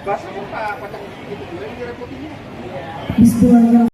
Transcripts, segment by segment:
Bahasanya Pak Pacang gitu juga yang direpotinya. Bismillah.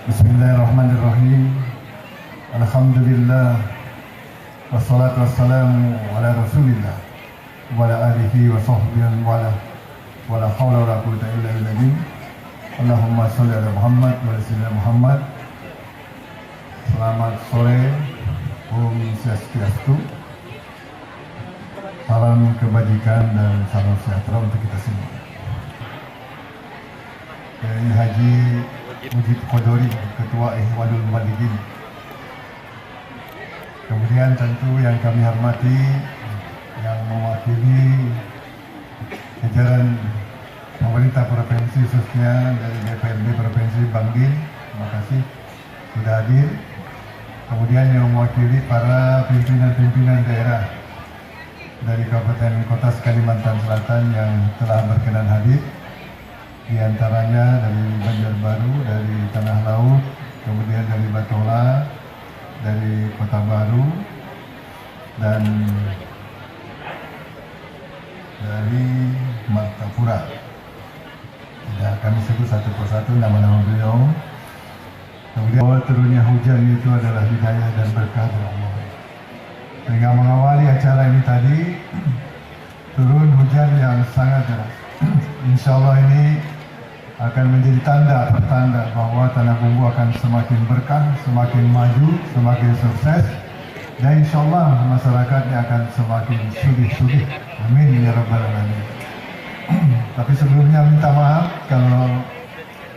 Bismillahirrahmanirrahim. Alhamdulillah. Wassalatu wassalamu ala rasulillah wa ala alihi wa sahbihi wa la hawla wa la quwwata illa billah. Allahumma sholli ala Muhammad wa ala sayyidina Muhammad. Selamat sore, Om Swastiastu. Salam kebajikan dan salam sejahtera untuk kita semua. Kiai Haji Mujib Qodori, Ketua Ikhwanul Muwallijin. Kemudian tentu yang kami hormati, yang mewakili jajaran pemerintah provinsi, khususnya dari DPRD Provinsi Bangil, terima kasih sudah hadir. kemudian yang mewakili para pimpinan-pimpinan daerah dari Kabupaten Kota Kalimantan Selatan yang telah berkenan hadir, di antaranya dari Banjarbaru, dari Tanah Laut, kemudian dari Batola, dari Kota Baru, dan dari Martapura. Tidak kami sebut satu persatu nama-nama beliau. Kemudian bahwa turunnya hujan itu adalah hidayah dan berkah dari Allah. Sehingga mengawali acara ini tadi, turun hujan yang sangat deras. Insya Allah ini akan menjadi pertanda bahwa Tanah Bumbu akan semakin berkah, semakin maju, semakin sukses, dan insya Allah masyarakatnya akan semakin sugih-sugih. Amin ya rabbal alamin. Tapi sebelumnya minta maaf kalau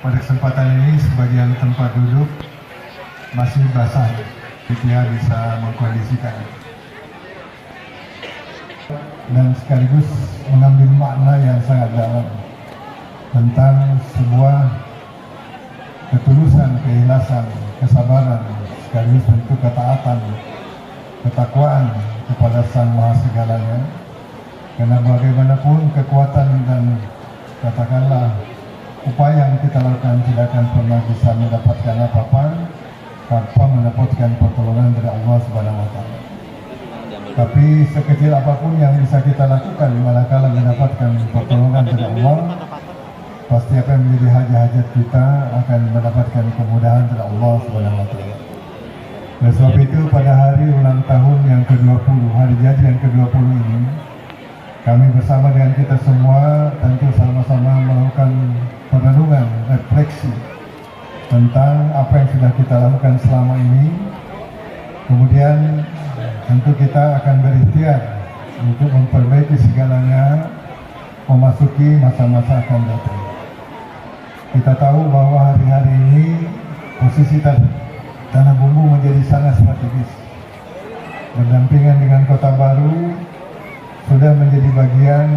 pada kesempatan ini sebagian tempat duduk masih basah, kita bisa mengkondisikan dan sekaligus mengambil makna yang sangat dalam tentang sebuah ketulusan, keikhlasan, kesabaran, sekaligus tentu ketaatan, ketakwaan kepada Sang Maha Segalanya. Karena bagaimanapun kekuatan dan katakanlah upaya yang kita lakukan tidak akan pernah bisa mendapatkan apa-apa tanpa mendapatkan pertolongan dari Allah Subhanahu wa Ta'ala. Tapi sekecil apapun yang bisa kita lakukan manakala mendapatkan pertolongan dari Allah, pasti apa yang menjadi hajat-hajat kita akan mendapatkan kemudahan dari Allah Subhanahu wa Ta'ala. Oleh sebab itu pada hari ulang tahun yang ke-20, hari jadi yang ke-20 ini, kami bersama dengan kita semua tentu sama-sama melakukan perenungan, refleksi tentang apa yang sudah kita lakukan selama ini. Kemudian tentu kita akan berikhtiar untuk memperbaiki segalanya memasuki masa-masa akan datang. Kita tahu bahwa hari-hari ini posisi Tanah Bumbu menjadi sangat strategis. Berdampingan dengan Kota Baru sudah menjadi bagian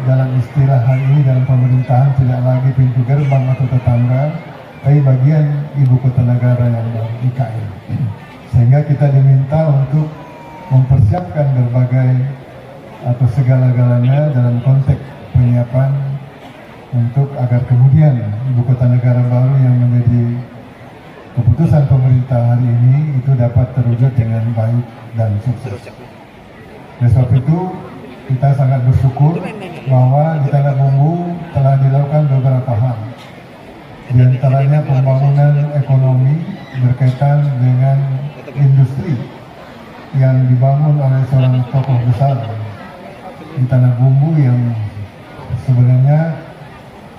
dalam istilah hari ini dalam pemerintahan, tidak lagi pintu gerbang atau tetangga, tapi bagian ibu kota negara yang baru, IKN. Sehingga kita diminta untuk mempersiapkan berbagai atau segala-galanya dalam konteks penyiapan untuk agar kemudian ibu kota negara baru yang menjadi keputusan pemerintah hari ini itu dapat terwujud dengan baik dan sukses. Oleh sebab itu kita sangat bersyukur bahwa di Tanah Bumbu telah dilakukan beberapa hal. Di antaranya pembangunan ekonomi berkaitan dengan industri yang dibangun oleh seorang tokoh besar di Tanah Bumbu yang sebenarnya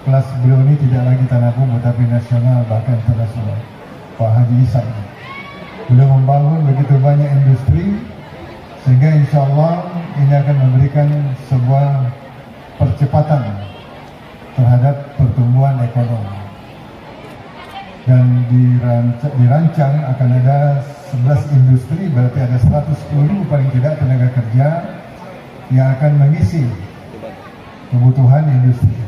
kelas beliau ini tidak lagi Tanah Bumbu tapi nasional bahkan internasional, Pak Haji Isa. Beliau membangun begitu banyak industri sehingga insya Allah ini akan memberikan sebuah percepatan terhadap pertumbuhan ekonomi. Dan dirancang akan ada 11 industri, berarti ada 110.000 paling tidak tenaga kerja yang akan mengisi kebutuhan industri.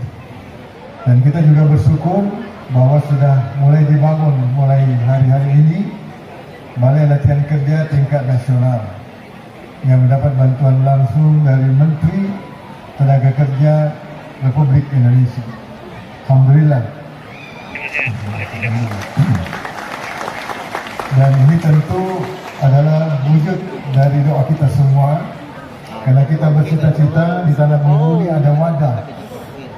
Dan kita juga bersyukur bahwa sudah mulai dibangun mulai hari-hari ini Balai Latihan Kerja tingkat nasional yang mendapat bantuan langsung dari Menteri Tenaga Kerja Republik Indonesia. Alhamdulillah. Dan ini tentu adalah wujud dari doa kita semua, karena kita bercita-cita di Tanah Bumbu ini ada wadah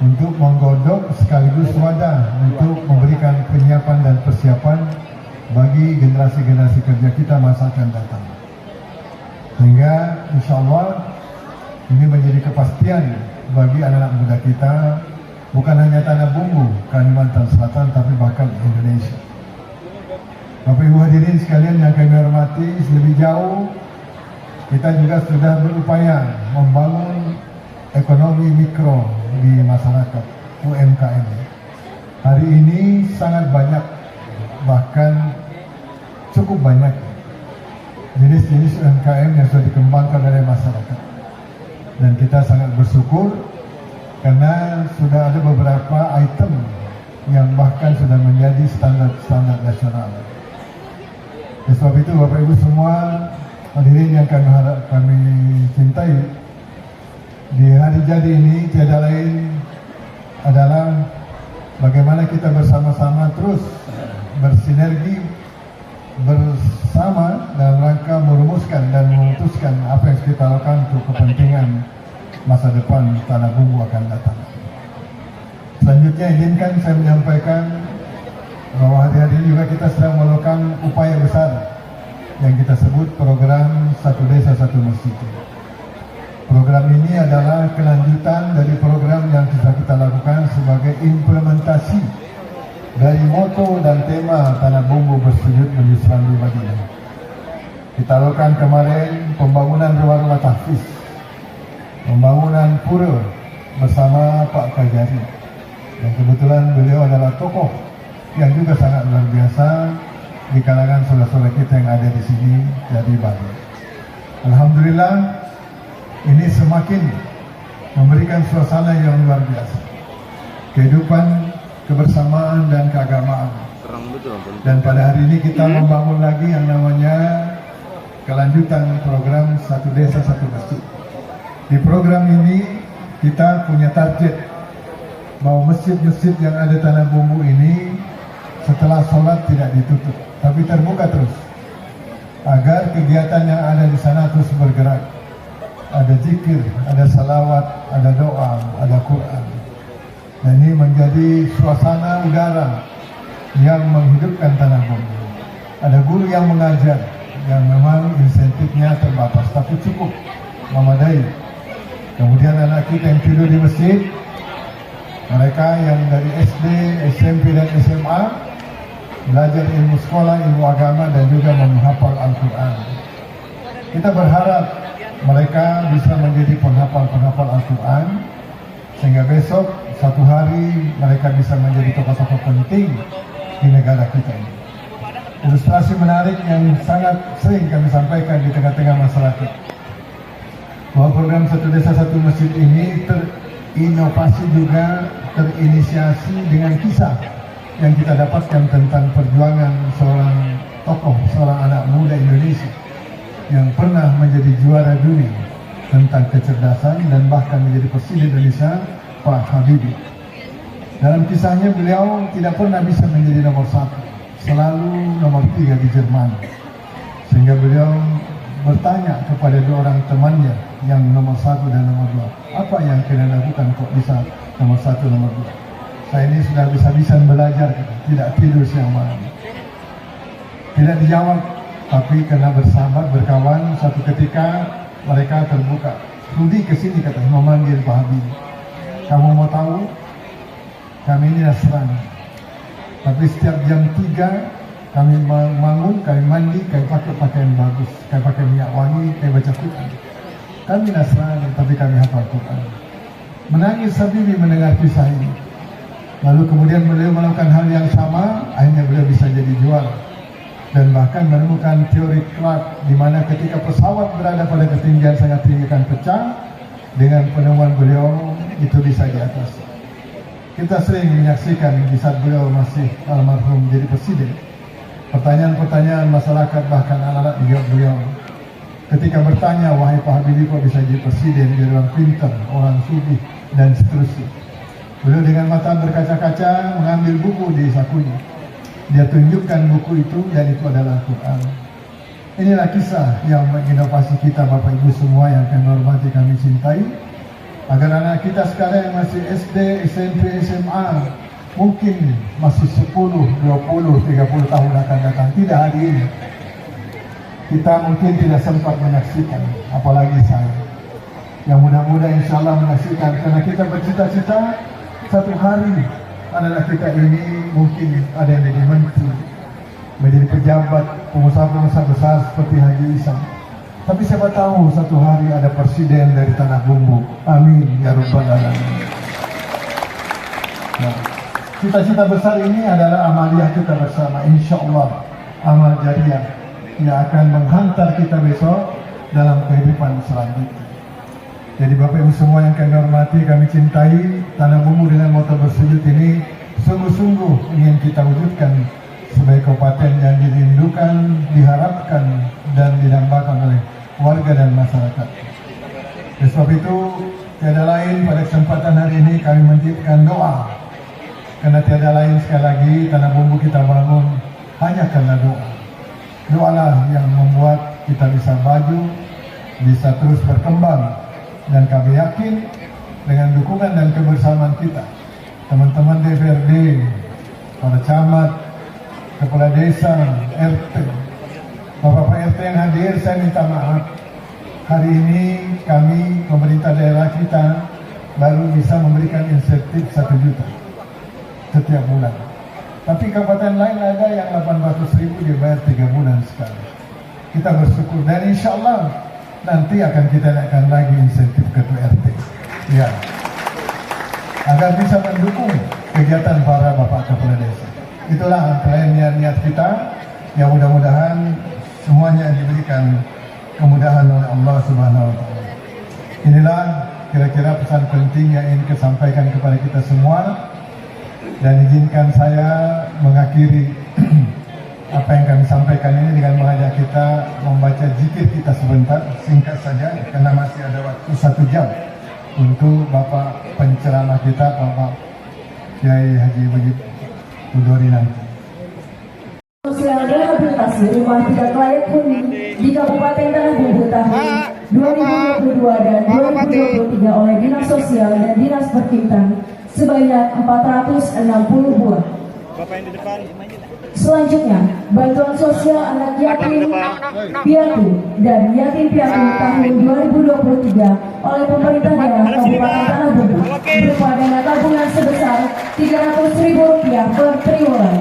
untuk menggodok sekaligus wadah untuk memberikan penyiapan dan persiapan bagi generasi-generasi kerja kita masa akan datang. Sehingga insya Allah ini menjadi kepastian bagi anak-anak muda kita, bukan hanya Tanah Bumbu, Kalimantan Selatan, tapi bahkan Indonesia. Bapak Ibu hadirin sekalian yang kami hormati, lebih jauh kita juga sudah berupaya membangun ekonomi mikro di masyarakat, UMKM. Hari ini sangat banyak, bahkan cukup banyak jenis-jenis UMKM yang sudah dikembangkan oleh masyarakat. Dan kita sangat bersyukur karena sudah ada beberapa item yang bahkan sudah menjadi standar nasional. Oleh sebab itu Bapak Ibu semua hadirin yang kami cintai, di hari jadi ini tiada lain adalah bagaimana kita bersama-sama terus bersinergi bersama dalam rangka merumuskan dan memutuskan apa yang kita lakukan untuk kepentingan masa depan Tanah Bumbu akan datang. Selanjutnya izinkan saya menyampaikan bahwa hari-hari ini juga kita sedang melakukan upaya besar yang kita sebut program Satu Desa Satu Masjid. Program ini adalah kelanjutan dari program yang sudah kita lakukan sebagai implementasi dari moto dan tema Tanah Bumbu Bersujud Menuju Serambi Madinah. Kita lakukan kemarin pembangunan rumah-rumah tahfiz, pembangunan pura bersama Pak Kajari, dan kebetulan beliau adalah tokoh yang juga sangat luar biasa di kalangan saudara-saudara kita yang ada di sini dari Bali. Alhamdulillah, ini semakin memberikan suasana yang luar biasa, kehidupan, kebersamaan dan keagamaan. Dan pada hari ini kita membangun lagi yang namanya kelanjutan program Satu Desa Satu Masjid. Di program ini kita punya target bahwa masjid-masjid yang ada Tanah Bumbu ini setelah sholat tidak ditutup, tapi terbuka terus, agar kegiatan yang ada di sana terus bergerak. Ada zikir, ada salawat, ada doa, ada Quran. Dan ini menjadi suasana udara yang menghidupkan Tanah Bumbu. Ada guru yang mengajar, yang memang insentifnya terbatas, tapi cukup memadai. Kemudian anak kita yang tidur di masjid, mereka yang dari SD, SMP dan SMA belajar ilmu sekolah, ilmu agama dan juga menghafal Al-Quran. Kita berharap mereka bisa menjadi penghafal-penghafal Al-Quran, sehingga besok satu hari mereka bisa menjadi tokoh-tokoh penting di negara kita ini. Ilustrasi menarik yang sangat sering kami sampaikan di tengah-tengah masyarakat, bahwa program Satu Desa Satu Masjid ini terinovasi juga, terinisiasi dengan kisah yang kita dapatkan tentang perjuangan seorang tokoh, seorang anak muda Indonesia yang pernah menjadi juara dunia tentang kecerdasan dan bahkan menjadi presiden Indonesia, Pak Habibie. Dalam kisahnya beliau tidak pernah bisa menjadi nomor 1, selalu nomor 3 di Jerman, sehingga beliau bertanya kepada dua orang temannya yang nomor 1 dan nomor 2, apa yang kalian lakukan kok bisa nomor 1, nomor 2? Saya ini sudah bisa-bisa belajar, tidak tidur siang malam. Tidak dijawab, tapi karena bersahabat, berkawan, satu ketika mereka terbuka. Rudi kesini katanya, memanggil Pak Habibie. Kamu mau tahu? Kami ini Nasrani. Tapi setiap jam 3 kami bangun, kami mandi, kami pakai pakaian bagus, kami pakai minyak wangi, kami baca Quran. Kami Nasrani, tapi kami hafal Quran. Menangis Habibie mendengar kisah ini. Lalu kemudian beliau melakukan hal yang sama, akhirnya beliau bisa jadi juara. Dan bahkan menemukan teori Clark, di mana ketika pesawat berada pada ketinggian sangat tinggi akan pecah, dengan penemuan beliau itu bisa di atas. Kita sering menyaksikan di saat beliau masih almarhum jadi presiden, pertanyaan-pertanyaan masyarakat bahkan anak-anak dijawab beliau. Ketika bertanya, wahai Pak Habibie kok bisa jadi presiden, dia orang pintar, orang sugih dan seterusnya. Beliau dengan mata berkaca-kaca mengambil buku di sakunya. Dia tunjukkan buku itu dan itu adalah Al-Quran. Inilah kisah yang menginovasi kita Bapak Ibu semua yang kami hormati, kami cintai. Agar anak kita sekarang yang masih SD, SMP, SMA mungkin masih 10, 20, 30 tahun akan datang. Tidak hari ini. Kita mungkin tidak sempat menyaksikan, apalagi saya. Yang mudah-mudah insya Allah menyaksikan, karena kita bercita-cita satu hari anak kita ini mungkin ada yang jadi menteri, menjadi pejabat, pengusaha-pengusaha besar seperti Haji Ihsan. Tapi siapa tahu satu hari ada presiden dari Tanah Bumbu. Amin ya Rabbal Alamin. Nah, cita-cita besar ini adalah amaliyah kita bersama, insya Allah amal jariah yang akan menghantar kita besok dalam kehidupan selanjutnya. Jadi Bapak Ibu semua yang kami hormati, kami cintai, Tanah Bumbu dengan moto bersujud ini sungguh-sungguh ingin kita wujudkan sebagai kabupaten yang dirindukan, diharapkan, dan didambakan oleh warga dan masyarakat. Oleh sebab itu, tiada lain pada kesempatan hari ini kami menitipkan doa. Karena tiada lain sekali lagi Tanah Bumbu kita bangun hanya karena doa. Doalah yang membuat kita bisa maju, bisa terus berkembang. Dan kami yakin dengan dukungan dan kebersamaan kita, teman-teman DPRD, para camat, kepala desa, RT, Bapak-Bapak RT yang hadir, saya minta maaf. Hari ini kami, pemerintah daerah kita, baru bisa memberikan insentif 1 juta setiap bulan. Tapi kabupaten lain ada yang 800.000 dibayar 3 bulan sekali. Kita bersyukur dan insya Allah nanti akan kita naikkan lagi insentif ketua RT. Ya, agar bisa mendukung kegiatan para bapak kepala desa. Itulah antara niat-niat kita, yang mudah-mudahan semuanya diberikan kemudahan oleh Allah Subhanahu wa Ta'ala. Inilah kira-kira pesan penting yang ingin saya sampaikan kepada kita semua, dan izinkan saya mengakhiri apa yang kami sampaikan ini dengan mengajak kita membaca zikir kita sebentar, singkat saja, karena masih ada waktu 1 jam untuk Bapak penceramah kita, Bapak Kiai Haji Budi Hudori nanti. Sosial rehabilitasi rumah tidak layak huni di Kabupaten Tanah Bumbu tahun 2022 dan 2023 oleh Dinas Sosial dan Dinas Berkaitan sebanyak 460 buah. Selanjutnya, bantuan sosial anak yatim piatu dan yatim piatu tahun 2023 oleh pemerintah daerah Kabupaten Tanah Bumbu berupa dana tabungan sebesar Rp300.000 per triwulan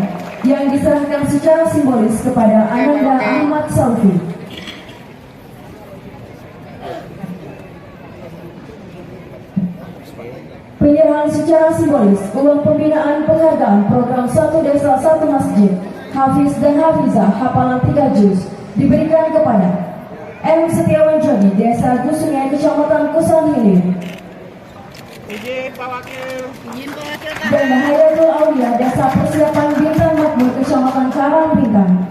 yang diserahkan secara simbolis kepada Ananda Ahmad Saufi. Penyerahan secara simbolis uang pembinaan penghargaan program 1 Desa 1 Masjid Hafiz dan Hafizah hafalan 3 juz diberikan kepada M. Setiawan Jodi, Desa Gusungai, Kecamatan Kusan Hilir, dan Hayatul Aulia, Desa Persiapan Bintang Makmur, Kecamatan Karang Bintang.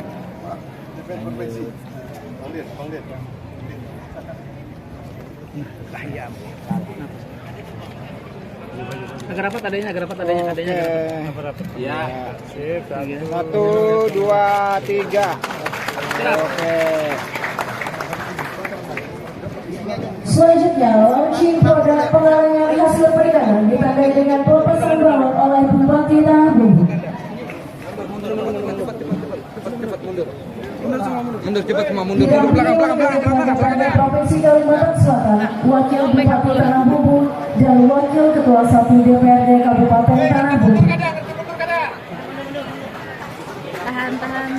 Agar rapat adanya. Ya. Sip. 1, 2, 3. Oke. Selanjutnya, launching produk pengarangan hasil perikanan ditandai dengan pelepasan balon oleh Bupati Tanah Bumbu. Mundur cepat semua, mundur belakang. Provinsi Kalimantan Selatan, Wakil Bupati Tanah Bumbu dan Wakil Ketua 1 DPRD Kabupaten Tanah Bumbu. Tahan.